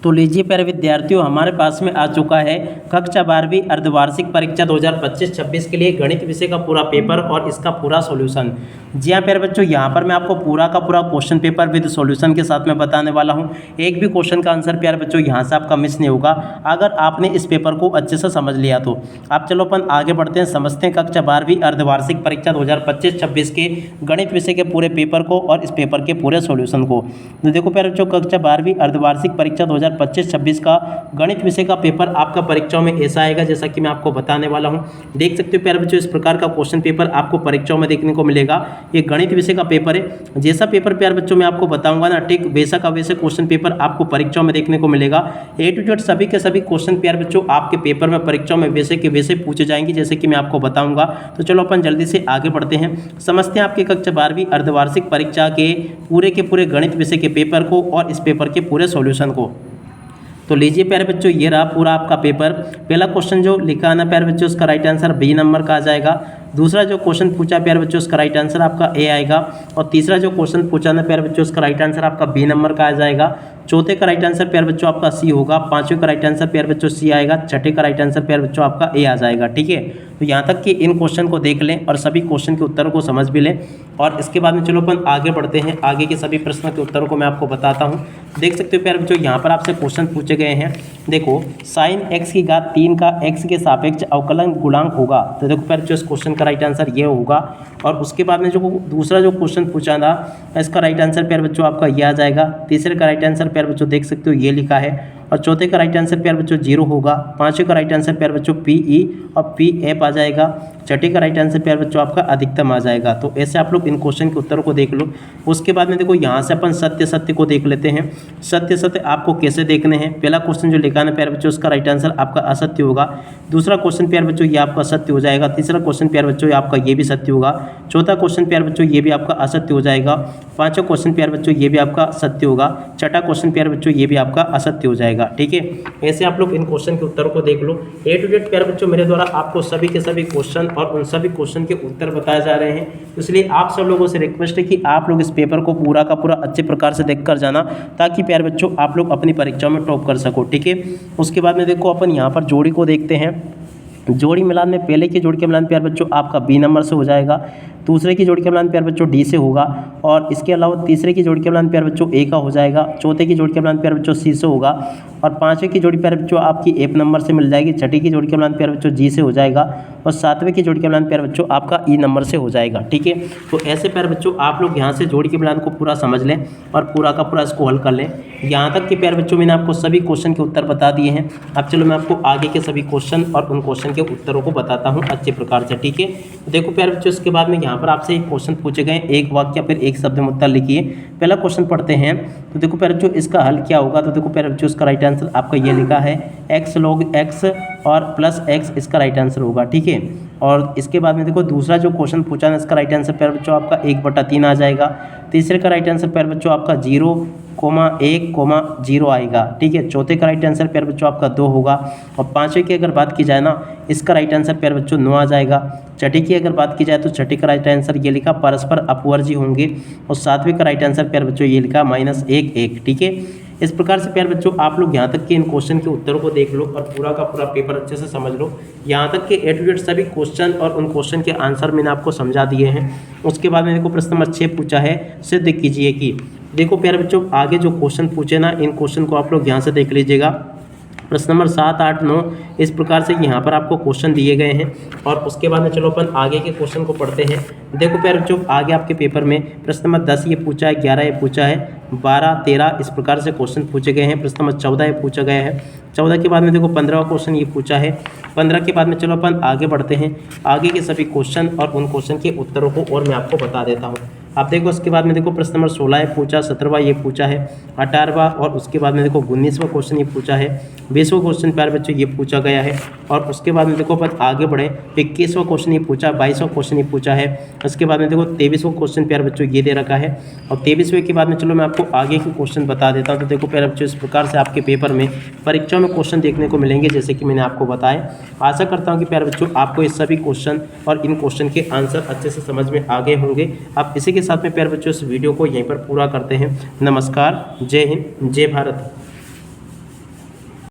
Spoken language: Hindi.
तो लीजिए प्यारे विद्यार्थियों, हमारे पास में आ चुका है कक्षा 12वीं अर्धवार्षिक परीक्षा 2025-26 के लिए गणित विषय का पूरा पेपर और इसका पूरा सॉल्यूशन। जी हाँ प्यारे बच्चों, यहाँ पर मैं आपको पूरा का पूरा क्वेश्चन पेपर विद सॉल्यूशन के साथ में बताने वाला हूँ। एक भी क्वेश्चन का आंसर प्यारे बच्चों यहाँ से आपका मिस नहीं होगा अगर आपने इस पेपर को अच्छे से समझ लिया तो। आप चलो अपन आगे बढ़ते हैं, समझते हैं कक्षा 12वीं अर्धवार्षिक परीक्षा 2025-26 के गणित विषय के पूरे पेपर को और इस पेपर के पूरे सॉल्यूशन को। तो देखो प्यारे बच्चों, कक्षा 12वीं अर्धवार्षिक परीक्षा 2025-26 का गणित विषय का पेपर आपका परीक्षाओं में ऐसा आएगा जैसा कि मैं आपको बताने वाला हूं। देख सकते हो प्यारे बच्चों, इस प्रकार का क्वेश्चन पेपर आपको परीक्षाओं में देखने को मिलेगा। ये गणित विषय का पेपर है। जैसा पेपर प्यारे बच्चों मैं आपको बताऊंगा ना, ठीक वैसा का वैसे क्वेश्चन पेपर आपको परीक्षाओं में देखने को मिलेगा। ए टू जेड सभी के सभी क्वेश्चन प्यारे बच्चों आपके पेपर में परीक्षाओं में वैसे के वैसे पूछे जाएंगे जैसे कि मैं आपको बताऊंगा। तो चलो अपन जल्दी से आगे बढ़ते हैं, समझते हैं आपके कक्षा 12वीं अर्धवार्षिक परीक्षा के पूरे गणित विषय के पेपर को और इस पेपर के पूरे सॉल्यूशन को। तो लीजिए प्यारे बच्चों, ये रहा पूरा आपका पेपर। पहला क्वेश्चन जो लिखा है ना प्यारे बच्चों, उसका राइट आंसर बी नंबर का आ जाएगा। दूसरा जो क्वेश्चन पूछा प्यारे बच्चों, उसका राइट आंसर आपका ए आएगा। और तीसरा जो क्वेश्चन पूछा ना प्यारे बच्चों, उसका राइट आंसर आपका बी नंबर का आ जाएगा। चौथे का राइट आंसर प्यारे बच्चों आपका सी होगा। पांचवें का राइट आंसर प्यारे बच्चों सी आएगा। छठे का राइट आंसर प्यारे बच्चों आपका ए आ जाएगा। ठीक है, तो यहाँ तक कि इन क्वेश्चन को देख लें और सभी क्वेश्चन के उत्तरों को समझ भी लें। और इसके बाद में चलो अपन आगे बढ़ते हैं, आगे के सभी प्रश्नों के उत्तरों को मैं आपको बताता हूँ। देख सकते हो प्यारे बच्चों, यहाँ पर आपसे क्वेश्चन पूछे गए हैं। देखो, साइन x की घात 3 का x के सापेक्ष अवकलन गुणांक होगा। तो देखो प्यारे बच्चों, इस क्वेश्चन का राइट आंसर ये होगा। और उसके बाद में जो दूसरा जो क्वेश्चन पूछा था, इसका राइट आंसर प्यारे बच्चों आपका ये आ जाएगा। तीसरे का राइट आंसर प्यारे बच्चों देख सकते हो ये लिखा है। और चौथे का राइट आंसर प्यारे बच्चों 0 होगा। पांचवें का राइट आंसर प्यारे बच्चों PE और PF आ जाएगा। छठे का राइट आंसर प्यारे बच्चों आपका अधिकतम आ जाएगा। तो ऐसे आप लोग इन क्वेश्चन के उत्तरों को देख लो। उसके बाद में देखो, यहाँ से अपन सत्य को देख लेते हैं। सत्य आपको कैसे देखने हैं। पहला क्वेश्चन जो लिखा है प्यारे बच्चों, उसका राइट आंसर आपका असत्य होगा। दूसरा क्वेश्चन प्यारे बच्चों ये आपका सत्य हो जाएगा। तीसरा क्वेश्चन प्यारे बच्चों आपका ये भी सत्य होगा। चौथा क्वेश्चन प्यारे बच्चों ये भी आपका असत्य हो जाएगा। पांचवा क्वेश्चन प्यारे बच्चों ये भी आपका सत्य होगा। छठा क्वेश्चन प्यारे बच्चों ये भी आपका असत्य हो जाएगा। ठीक है, ऐसे आप लोग इन क्वेश्चन के उत्तरों को देख लो। ए टू जेड प्यारे बच्चों मेरे द्वारा आपको सभी के सभी क्वेश्चन और उन सभी क्वेश्चन के उत्तर बताए जा रहे हैं। इसलिए आप सब लोगों से रिक्वेस्ट है कि आप लोग इस पेपर को पूरा का पूरा अच्छे प्रकार से देख कर जाना, ताकि प्यारे बच्चों आप लोग अपनी परीक्षा में टॉप कर सको। ठीक है, उसके बाद में देखो अपन यहाँ पर जोड़ी को देखते हैं। जोड़ी मिलान में पहले की जोड़ी के मिलान प्यारे बच्चों आपका बी नंबर से हो जाएगा। दूसरे की जोड़ी के मिलान प्यारे बच्चों डी से होगा। और इसके अलावा तीसरे की जोड़ी के मिलान प्यारे बच्चों ए का हो जाएगा। चौथे की जोड़ी के मिलान प्यारे बच्चों सी से होगा। और पांचवें की जोड़ी प्यारे बच्चों आपकी एफ नंबर से मिल जाएगी। छठी की जोड़ी के मिलान प्यारे बच्चों जी से हो जाएगा। और सातवें की जोड़ी के मिलान प्यारे बच्चों आपका ई नंबर से हो जाएगा। ठीक है, तो ऐसे प्यारे बच्चों आप लोग यहाँ से जोड़ी के मिलान को पूरा समझ लें और पूरा का पूरा इसको हल कर लें। यहाँ तक कि प्यारे बच्चों मैंने आपको सभी क्वेश्चन के उत्तर बता दिए हैं। अब चलो मैं आपको आगे के सभी क्वेश्चन और उन क्वेश्चन के उत्तरों को बताता हूँ अच्छे प्रकार से। ठीक है, देखो प्यारे बच्चों, इसके बाद में यहाँ पर आपसे एक क्वेश्चन पूछे गए, एक वाक्य फिर एक शब्द में उत्तर लिखिए। पहला क्वेश्चन पढ़ते हैं। तो देखो प्यारे बच्चों, इसका हल क्या होगा। तो देखो प्यारे बच्चों, इसका राइट आंसर आपका ये लिखा है x log x और प्लस x, इसका राइट आंसर होगा। ठीक है, और इसके बाद में देखो दूसरा जो क्वेश्चन पूछा है, इसका राइट आंसर प्यारे बच्चों आपका 1/3 आ जाएगा। तीसरे का राइट आंसर प्यारे बच्चों आपका 0,1,0 आएगा। ठीक है, चौथे का राइट आंसर प्यारे बच्चों आपका 2 होगा। और पांचवें की अगर बात की जाए ना, इसका राइट आंसर प्यारे बच्चों 9 आ जाएगा। छठे की अगर बात की जाए तो छठे का राइट आंसर ये लिखा परस्पर अपवर्जी होंगे। और सातवें का राइट आंसर प्यारे बच्चों ये लिखा -1,1। ठीक है, इस प्रकार से प्यारे बच्चों आप लोग यहाँ तक के इन क्वेश्चन के उत्तरों को देख लो और पूरा का पूरा पेपर अच्छे से समझ लो। यहाँ तक के ए टू जेड सभी क्वेश्चन और उन क्वेश्चन के आंसर मैंने आपको समझा दिए हैं। उसके बाद में देखो प्रश्न नंबर 6 पूछा है, सिद्ध कीजिए कि। देखो प्यारे बच्चों, आगे जो क्वेश्चन पूछे ना, इन क्वेश्चन को आप लोग यहाँ से देख लीजिएगा। प्रश्न नंबर 7, 8, 9 इस प्रकार से यहाँ पर आपको क्वेश्चन दिए गए हैं। और उसके बाद में चलो अपन आगे के क्वेश्चन को पढ़ते हैं। देखो प्यारे बच्चों, आगे आपके पेपर में प्रश्न नंबर 10 ये पूछा है, 11 ये पूछा है, 12, 13 इस प्रकार से क्वेश्चन पूछे गए हैं। प्रश्न नंबर 14 ये पूछा गया है। 14 के बाद में देखो 15वां क्वेश्चन ये पूछा है। 15 के बाद में चलो अपन आगे बढ़ते हैं। आगे के सभी क्वेश्चन और उन क्वेश्चन के उत्तरों को और मैं आपको बता देता हूँ। आप देखो उसके बाद में देखो प्रश्न नंबर 16 ये पूछा, 17वां ये पूछा है, 18वां और उसके बाद में देखो 19वां क्वेश्चन ये पूछा है, 20वां क्वेश्चन प्यारे बच्चों ये पूछा गया है। और उसके बाद में देखो अपन आगे बढ़े, 21वां क्वेश्चन ये पूछा, 22वां क्वेश्चन ये पूछा है। उसके बाद में देखो 23वां क्वेश्चन प्यारे बच्चों ये दे रखा है। और 23वें के बाद में चलो मैं आपको आगे के क्वेश्चन बता देता हूँ। तो देखो प्यारे बच्चों, इस प्रकार से आपके पेपर में परीक्षाओं में क्वेश्चन देखने को मिलेंगे जैसे कि मैंने आपको बताया। आशा करता हूँ कि प्यारे बच्चों आपको ये सभी क्वेश्चन और इन क्वेश्चन के आंसर अच्छे से समझ में आ गए होंगे। अब इसी के साथ में प्यारे बच्चों इस वीडियो को यहीं पर पूरा करते हैं। नमस्कार, जय हिंद, जय भारत।